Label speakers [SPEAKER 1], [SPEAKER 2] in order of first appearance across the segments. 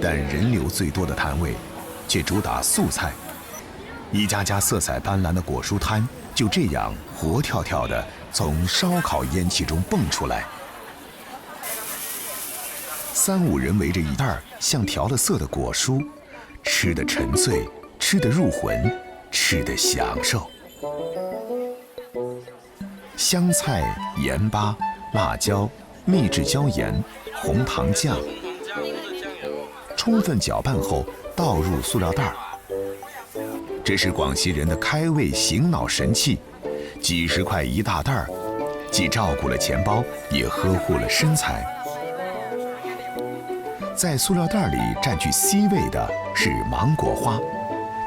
[SPEAKER 1] 但人流最多的摊位，却主打素菜。一家家色彩斑斓的果蔬摊就这样活跳跳地从烧烤烟气中蹦出来。3、5人围着一袋像调了色的果蔬，吃得沉醉，吃得入魂，吃得享受。香菜、盐巴、辣椒、秘制椒盐、红糖酱，充分搅拌后倒入塑料袋。这是广西人的开胃醒脑神器，几十块一大袋，既照顾了钱包，也呵护了身材。在塑料袋里占据 C 位的是芒果花，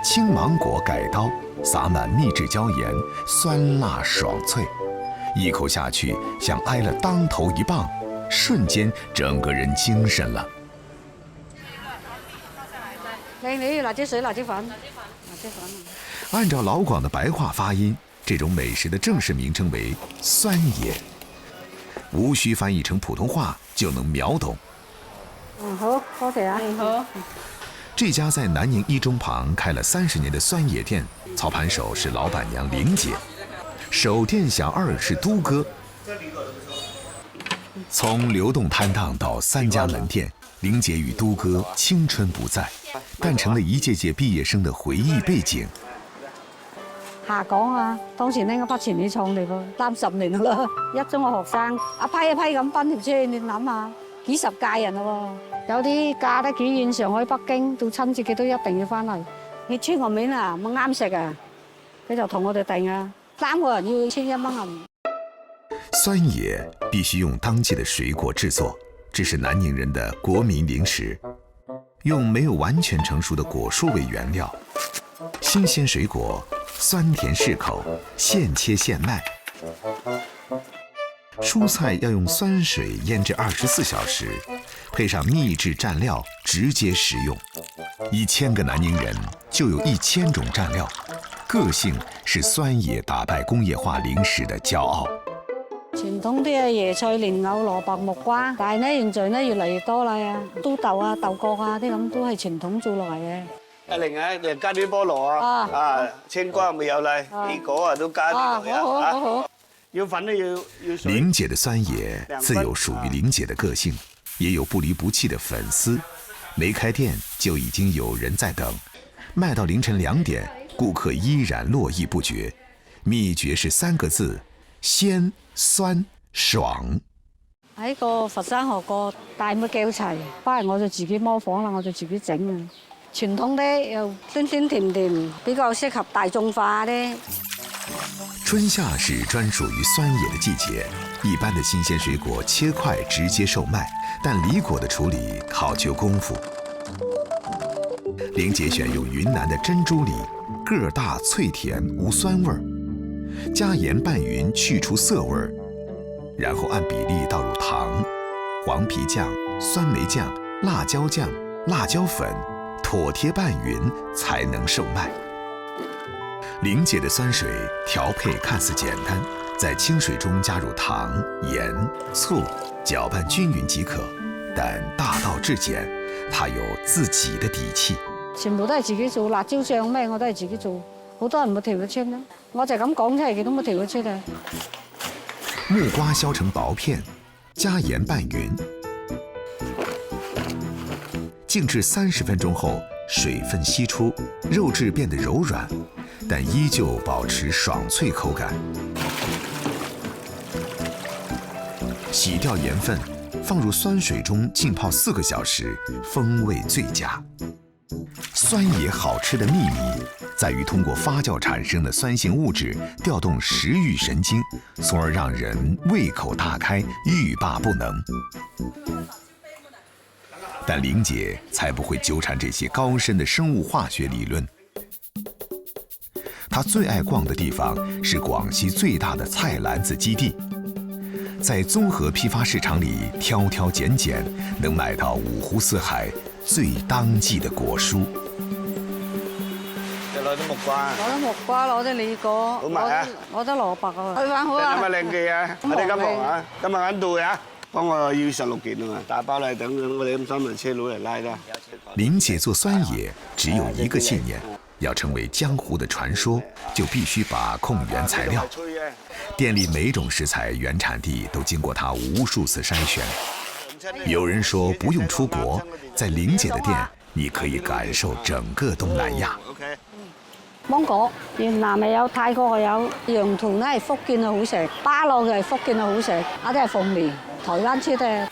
[SPEAKER 1] 青芒果改刀，撒满秘制椒盐，酸辣爽脆，一口下去像挨了当头一棒，瞬间整个人精神了。
[SPEAKER 2] 你辣椒水、辣椒粉。
[SPEAKER 1] 按照老广的白话发音，这种美食的正式名称为酸野，无需翻译成普通话就能秒懂。
[SPEAKER 2] 好，多謝啊。好。
[SPEAKER 1] 这家在南宁一中旁开了30年的酸野店，操盘手是老板娘玲姐，守店小二是都哥。从流动摊档到3家门店，玲姐与都哥青春不在，但成了一届届毕业生的回忆背景。
[SPEAKER 2] 下港啊，當時拎一筆錢你創嚟喎，30年啦，一中嘅學生一批一批咁奔條車，你諗下，幾十屆人咯喎，有啲嫁得幾遠，上海、北京到親節嘅都一定要翻嚟。你穿個面啊，冇啱食啊，佢就同我哋訂啊，3個人要11蚊銀。
[SPEAKER 1] 酸野必须用当季的水果制作，这是南宁人的国民零食。用没有完全成熟的果蔬为原料，新鲜水果，酸甜适口，现切现卖。蔬菜要用酸水腌制24小时，配上秘制蘸料，直接食用。1000个南宁人就有1000种蘸料，个性是酸野打败工业化零食的骄傲。
[SPEAKER 2] 傳統啲嘅椰菜、蓮藕、蘿蔔、木瓜，但係咧現在咧越嚟越多啦，都豆啊、豆角啊啲咁都係傳統做落嚟嘅。
[SPEAKER 3] 阿玲啊，你加啲菠蘿啊，青瓜未有啦，啲果啊都加啲落去啊。好。要粉咧要水。
[SPEAKER 1] 玲姐的酸野自有属于玲姐的个性，也有不离不弃的粉丝。没开店就已经有人在等，卖到凌晨2点，顾客依然络绎不绝。秘诀是3个字：鲜、酸、爽。
[SPEAKER 2] 喺個佛山學過，但係冇教齊，翻嚟我就自己模仿啦，我就自己整啊。傳統啲又酸酸甜甜，比較適合大眾化啲。
[SPEAKER 1] 春夏是专属于酸野的季节，一般的新鲜水果切块直接售卖，但梨果的处理考究功夫。玲姐选用云南的珍珠梨，个儿大脆甜无酸味儿，加盐拌匀去除涩味儿，然后按比例倒入糖、黄皮酱、酸梅酱、辣椒酱、辣椒粉，妥帖拌匀才能售卖。玲姐的酸水调配看似简单，在清水中加入糖、盐、醋，搅拌均匀即可。但大道至简，它有自己的底气。
[SPEAKER 2] 全部都係自己做，辣椒醬咩我都係自己做，好多人冇調得出啦。我就咁講出嚟，佢都冇調得出啊。
[SPEAKER 1] 木瓜削成薄片，加盐拌匀，静置30分钟后，水分析出，肉质变得柔软，但依旧保持爽脆口感。洗掉盐分，放入酸水中浸泡4个小时，风味最佳。酸野好吃的秘密在于通过发酵产生的酸性物质调动食欲神经，从而让人胃口大开，欲罢不能。但玲姐才不会纠缠这些高深的生物化学理论。她最爱逛的地方是广西最大的菜篮子基地，在综合批发市场里挑挑拣拣，能买到五湖四海最当季的果蔬。
[SPEAKER 3] 攞啲木瓜，
[SPEAKER 2] 攞啲木瓜，攞啲梨果，
[SPEAKER 3] 好賣啊！
[SPEAKER 2] 攞啲蘿蔔啊，去翻好啊！
[SPEAKER 3] 有乜靚記啊？我哋今日啊，今日緊到啊！幫我要16件啊嘛，打包嚟等我哋咁3輪車佬嚟拉啦。
[SPEAKER 1] 林姐做酸野只有一个信念，要成为江湖的传说，就必须把控原材料。店里每种食材原产地都经过她无数次筛选。有人说不用出国，在林姐的店，你可以感受整个東南亞。
[SPEAKER 2] 芒果，越南咪有，泰國又有，羊豚咧係福建嘅好食，巴樂嘅係福建嘅好食，啊啲係鳳梨，台灣出嘅。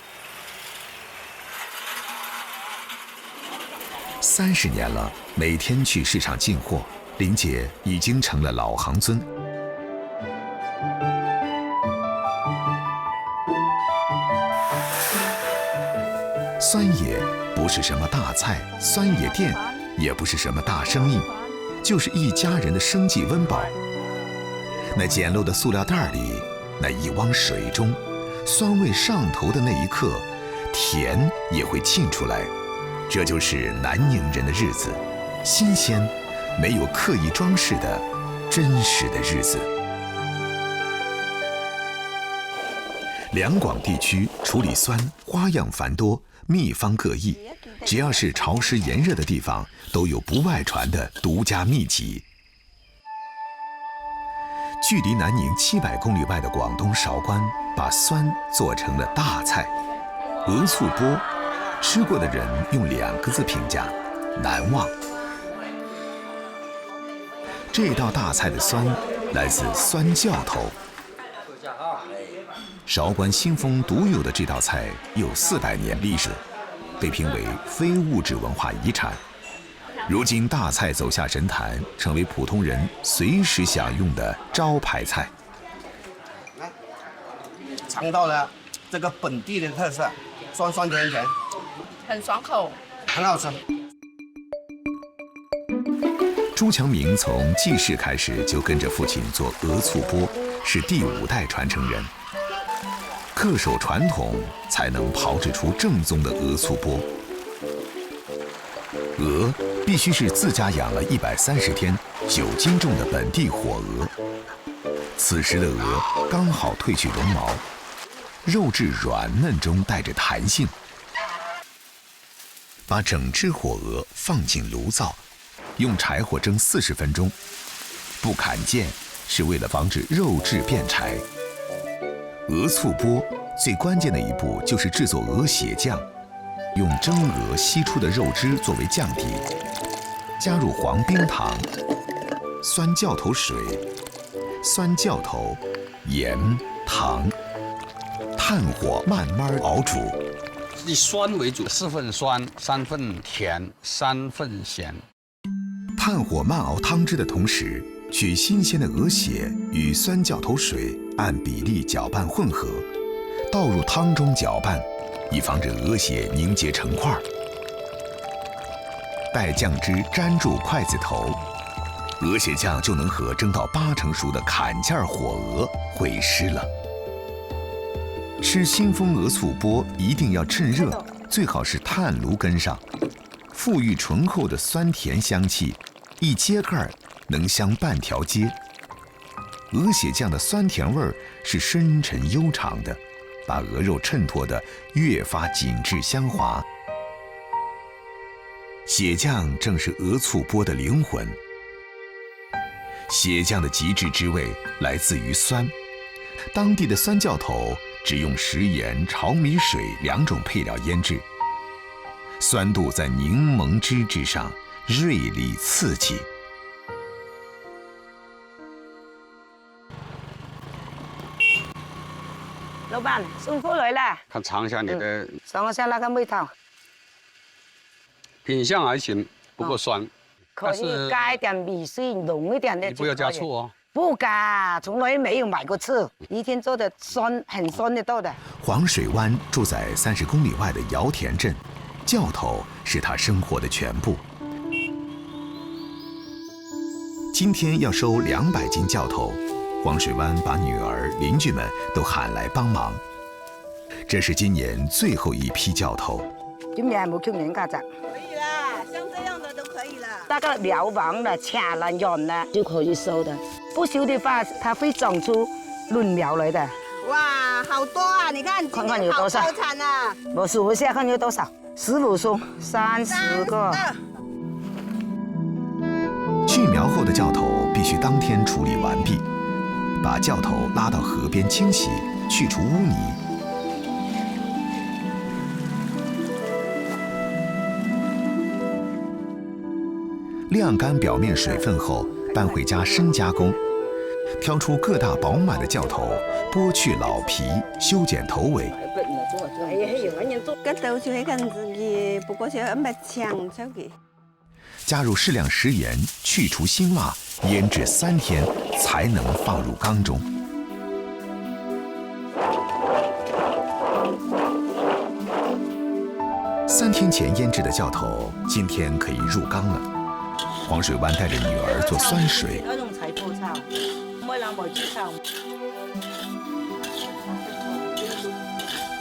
[SPEAKER 1] 30年了，每天去市場進貨，林姐已經成了老行尊。酸野不是什麼大菜，酸野店也不是什麼大生意，就是一家人的生計溫飽。那簡陋的塑料袋裡，那一汪水中，酸味上頭的那一刻，甜也會沁出來。這就是南寧人的日子，新鮮，沒有刻意裝飾的真實的日子。兩廣地區處理酸花樣繁多，秘方各異，只要是潮濕炎熱的地方，都有不外傳的獨家秘籍。距離南寧700公里外的廣東韶關，把酸做成了大菜——鵝醋煲。吃過的人用2個字評價：難忘。這道大菜的酸來自酸教頭。韶關新豐獨有的這道菜有400年歷史，被評為非物質文化遺產。如今大菜走下神壇，成為普通人隨時享用的招牌菜。
[SPEAKER 4] 嘗到了這個本地的特色，酸酸甜甜，
[SPEAKER 5] 很爽口，
[SPEAKER 4] 很好吃。
[SPEAKER 1] 朱強明從記事開始就跟着父親做鵝醋煲，是第5代傳承人。恪守傳統，才能炮製出正宗的鵝醋煲。鵝必須是自家養了130天、9斤重的本地火鵝。此時的鵝剛好褪去絨毛，肉質軟嫩中帶着彈性。把整隻火鵝放進爐灶，用柴火蒸40分鐘。不砍件是為了防止肉質變柴。鵝醋煲最關鍵的一步就是製作鵝血醬，用蒸鵝吸出的肉汁作為醬底，加入黃冰糖、酸教頭水、酸教頭、鹽、糖，炭火慢慢熬煮。
[SPEAKER 6] 以酸為主，4份酸，3份甜，3份鹹。
[SPEAKER 1] 炭火慢熬湯汁的同時，取新鮮的鵝血與酸教頭水按比例攪拌混合，倒入湯中攪拌，以防止鵝血凝結成塊。待醬汁沾住筷子頭，鵝血醬就能和蒸到8成熟的砍件火鵝會師了。吃新豐鵝醋煲一定要趁熱，最好是炭爐跟上，馥郁醇厚的酸甜香氣，一揭蓋能香半條街。鵝血醬的酸甜味是深沉悠長的，把鵝肉襯托得越發緊緻香滑。血醬正是鵝醋煲的靈魂。血醬的極致之味來自於酸，當地的酸教頭只用食鹽、炒米水2種配料醃製，酸度在檸檬汁之上，銳利刺激。
[SPEAKER 5] 老闆，辛苦你了。
[SPEAKER 6] 看嘗一下你的，
[SPEAKER 5] 嘗一下那個味道。
[SPEAKER 6] 品相還行，不過酸。
[SPEAKER 5] 可以加一點米水，濃一點的。
[SPEAKER 6] 你不要加醋哦。
[SPEAKER 5] 不加，從來沒有買過醋。一天做的酸，很酸的做的。
[SPEAKER 1] 黃水灣住在30公里外的姚田鎮，教頭是他生活的全部。今天要收200斤教頭，黃水灣把女兒、鄰居們都喊來幫忙。這是今年最後一批教頭。
[SPEAKER 5] 今年冇缺人家咋？
[SPEAKER 7] 可以啦，像這樣的都可以了。
[SPEAKER 5] 大概瞭網了、掐了、軟了就可以收的。不收的話，它會長出嫩苗來的。
[SPEAKER 7] 哇，好多啊！你看，
[SPEAKER 5] 看看有多少
[SPEAKER 7] 好多产啊！
[SPEAKER 5] 我数一下，看有多少。15束，30个。
[SPEAKER 1] 去苗后的教头必须当天处理完毕，把教头拉到河边清洗，去除污泥。晾干表面水分后，搬回家深加工，挑出个大饱满的教头，剥去老皮，修剪头尾。加入适量食盐，去除腥袜，腌制3天，才能放入缸中。3天前腌制的教头，今天可以入缸了。黄水湾带着女儿做酸水。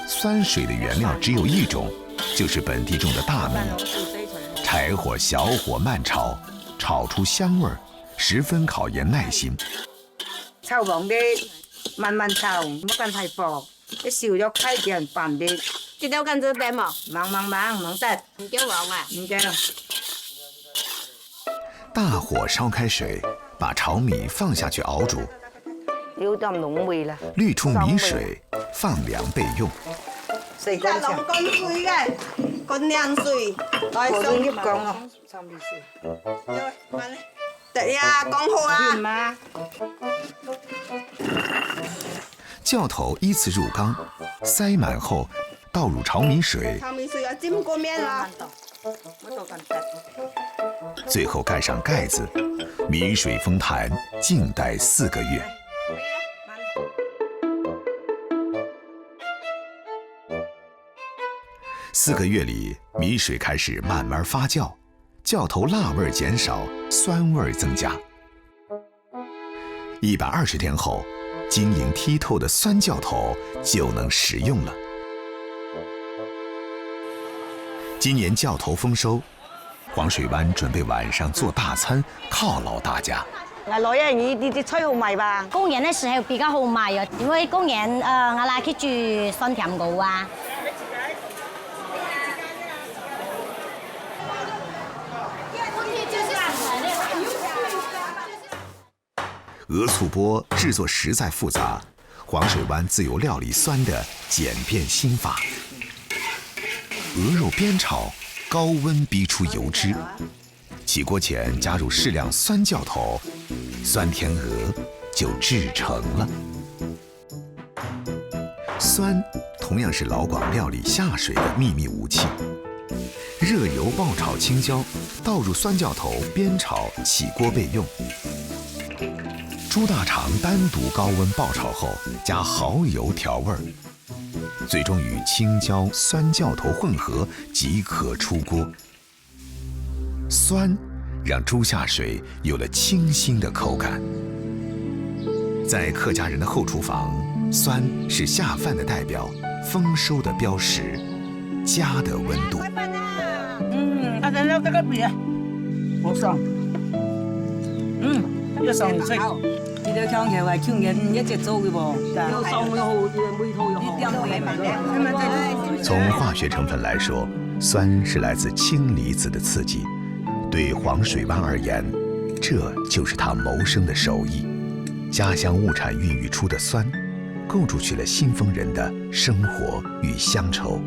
[SPEAKER 1] 酸水的原料只有一种，就是本地种的大米。柴火小火慢炒，炒出香味儿，十分考验耐心。
[SPEAKER 5] 炒黃啲，慢慢炒，唔好咁太薄。一燒咗批叫人拌啲。知道跟住點冇？忙得。唔驚黃啊？唔驚。
[SPEAKER 1] 大火烧开水，把炒米放下去熬煮，
[SPEAKER 5] 有啲濃味啦。
[SPEAKER 1] 濾出米水，放涼備用。
[SPEAKER 7] 即係攞乾水嘅，乾涼水來送入缸咯。
[SPEAKER 5] 炒米水。
[SPEAKER 7] 對呀，講好啊。
[SPEAKER 5] 嘛。
[SPEAKER 1] 教頭依次入缸，塞滿後倒入炒米水。
[SPEAKER 7] 炒米水要浸過面啦。
[SPEAKER 1] 最後蓋上蓋子，米水封壇，靜待4個月。4個月裡，米水開始慢慢發酵，教頭辣味減少，酸味增加。120天後，晶瑩剔透的酸教頭就能食用了。今年教頭豐收，黃水灣準備晚上做大餐犒勞大家。
[SPEAKER 5] 我攞一呢啲吹好賣吧？
[SPEAKER 8] 公園嘅時候比較好賣啊，因為公園我拉佢住酸甜糕啊。
[SPEAKER 1] 鹅醋钵制作實在複雜，黃水灣自有料理酸的簡便心法。鵝肉煸炒，高溫逼出油脂。起鍋前加入適量酸教頭，酸甜鵝就製成了。酸同樣是老廣料理下水的秘密武器。熱油爆炒青椒，倒入酸教頭煸炒，起鍋備用。豬大腸單獨高溫爆炒後，加蠔油調味，最終與青椒、酸教頭混合即可出鍋。酸讓豬下水有了清新的口感。在客家人的後廚房，酸是下飯的代表，豐收的標識，家的溫度。
[SPEAKER 5] 阿仔撈得個皮啊，好爽。一爽脆。呢啲香嘅話，香嘅一直做嘅喎，又爽又好，味道又好。
[SPEAKER 1] 從化學成分來說，酸是來自氫離子的刺激。對黃水灣而言，這就是他謀生的手藝。家鄉物產孕育出的酸，構築起了新豐人的生活與鄉愁。